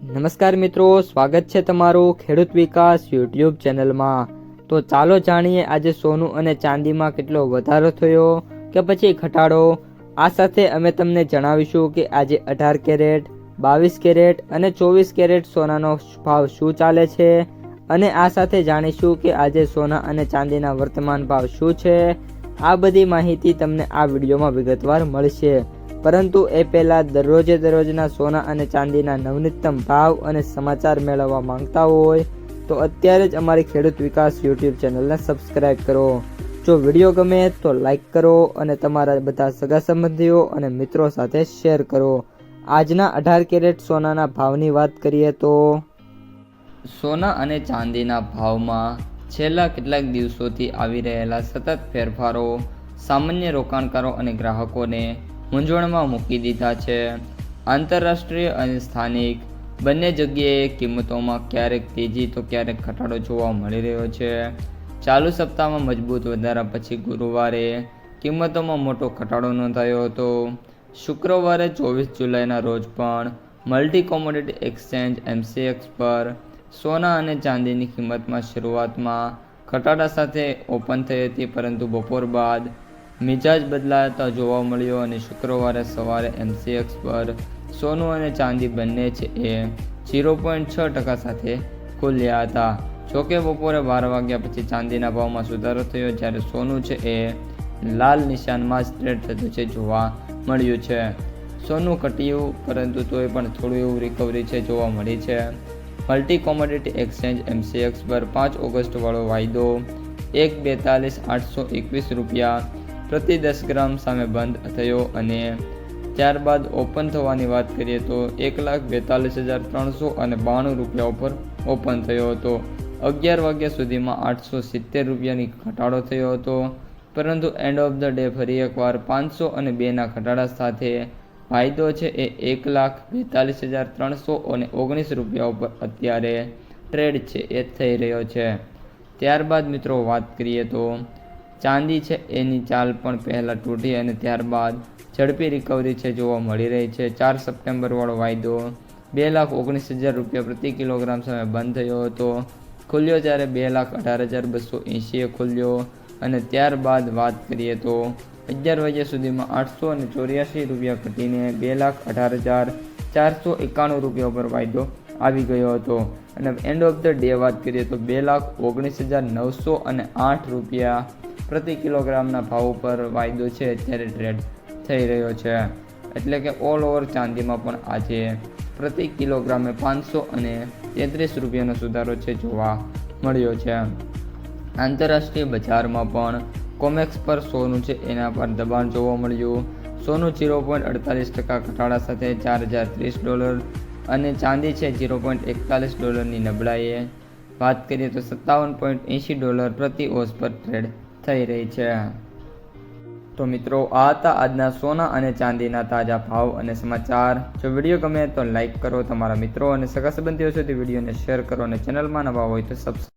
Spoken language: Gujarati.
નમસ્કાર મિત્રો, સ્વાગત છે તમારું ખેડૂત વિકાસ યુટ્યુબ ચેનલમાં। તો ચાલો જાણીએ આજે સોનું અને ચાંદીમાં કેટલો વધારો થયો કે પછી ઘટાડો। આ સાથે અમે તમને જણાવીશું કે આજે 18 કેરેટ, 22 કેરેટ અને 24 કેરેટ સોનાનો ભાવ શું ચાલે છે અને આ સાથે જાણીશું કે આજે સોના અને ચાંદીના વર્તમાન ભાવ શું છે। આ બધી માહિતી તમને આ વિડીયોમાં વિગતવાર મળશે, પરંતુ એ પહેલાં દરરોજના સોના અને ચાંદીના નવનીતમ ભાવ અને સમાચાર મેળવવા માંગતા હોય તો અત્યારે જ અમારી ખેડૂત વિકાસ યુટ્યુબ ચેનલને સબસ્ક્રાઈબ કરો। જો વિડીયો ગમે તો લાઈક કરો અને તમારા બધા સગા સંબંધીઓ અને મિત્રો સાથે શેર કરો। આજના 18 કેરેટ સોનાના ભાવની વાત કરીએ તો સોના અને ચાંદીના ભાવમાં છેલ્લા કેટલાક દિવસોથી આવી રહેલા સતત ફેરફારો સામાન્ય રોકાણકારો અને ગ્રાહકોને મૂંઝવણમાં મૂકી દીધા છે। આંતરરાષ્ટ્રીય અને સ્થાનિક બંને જગ્યાએ કિંમતોમાં ક્યારેક તેજી તો ક્યારેક ઘટાડો જોવા મળી રહ્યો છે। ચાલુ સપ્તાહમાં મજબૂત વધારા પછી ગુરુવારે કિંમતોમાં મોટો ઘટાડો નોંધાયો હતો। શુક્રવારે 24 જુલાઈના રોજ પણ મલ્ટી કોમોડિટી એક્સચેન્જ MCX પર સોના અને ચાંદીની કિંમતમાં શરૂઆતમાં ઘટાડા સાથે ઓપન થઈ હતી, પરંતુ બપોર બાદ મિજાજ બદલાતા જોવા મળ્યો અને શુક્રવારે સવારે MCX પર સોનું અને ચાંદી બંને છે એ 0.6% સાથે ખુલ્યા હતા। જોકે બપોરે 12 વાગ્યા પછી ચાંદીના ભાવમાં સુધારો થયો, જ્યારે સોનું છે એ લાલ નિશાનમાં જ ટ્રેડ થતું છે જોવા મળ્યું છે। સોનું ઘટ્યું, પરંતુ તોય પણ થોડું એવું રિકવરી છે જોવા મળી છે। મલ્ટી કોમોડિટી એક્સચેન્જ MCX પર 5 ઓગસ્ટ વાળો વાયદો 1,42,821 રૂપિયા પ્રતિ 10 ગ્રામ સામે બંધ થયો અને ત્યારબાદ ઓપન થવાની વાત કરીએ તો 1,42,392 રૂપિયા ઉપર ઓપન થયો હતો। 11 વાગ્યા સુધીમાં 870 રૂપિયાની ઘટાડો થયો હતો, પરંતુ એન્ડ ઓફ ધ ડે ફરી એકવાર 502ના ઘટાડા સાથે વાયદો છે એ 1,42,319 રૂપિયા ઉપર અત્યારે ટ્રેડ છે એ થઈ રહ્યો છે। ત્યારબાદ મિત્રો વાત કરીએ તો ચાંદી છે એની ચાલ પણ પહેલાં તૂટી અને ત્યારબાદ ઝડપી રિકવરી છે જોવા મળી રહી છે। 4 સપ્ટેમ્બર વાળો વાયદો 2,19,000 રૂપિયા પ્રતિ કિલોગ્રામ સામે બંધ થયો હતો, ખુલ્યો જ્યારે 2,18,280 ખુલ્યો અને ત્યારબાદ વાત કરીએ તો 11 વાગ્યા સુધીમાં 884 રૂપિયા ઘટીને 2,18,491 રૂપિયા ઉપર વાયદો આવી ગયો હતો અને એન્ડ ઓફ ધ ડે વાત કરીએ તો 2,19,908 રૂપિયા પ્રતિ કિલોગ્રામના ભાવ ઉપર વાયદો છે અત્યારે ટ્રેડ થઈ રહ્યો છે। એટલે કે ઓલ ઓવર ચાંદીમાં પણ આજે પ્રતિ કિલોગ્રામે 533 રૂપિયાનો સુધારો છે જોવા મળ્યો છે। આંતરરાષ્ટ્રીય બજારમાં પણ કોમેક્સ પર સોનું છે એના પર દબાણ જોવા મળ્યું। સોનું 0.48% ઘટાડા સાથે $4,030 અને ચાંદી છે $0.41ની નબળાઈએ વાત કરીએ તો $57.80 પ્રતિ ઓઝ પર ટ્રેડ થઈ રહી છે। તો મિત્રો, આ હતા આજના સોના અને ચાંદીના તાજા ભાવ અને સમાચાર। જો વિડીયો ગમે તો લાઈક કરો, તમારા મિત્રો અને સગા સંબંધીઓ સુધી વિડીયોને શેર કરો અને ચેનલમાં નવા હોય તો સબસ્ક્રાઈબ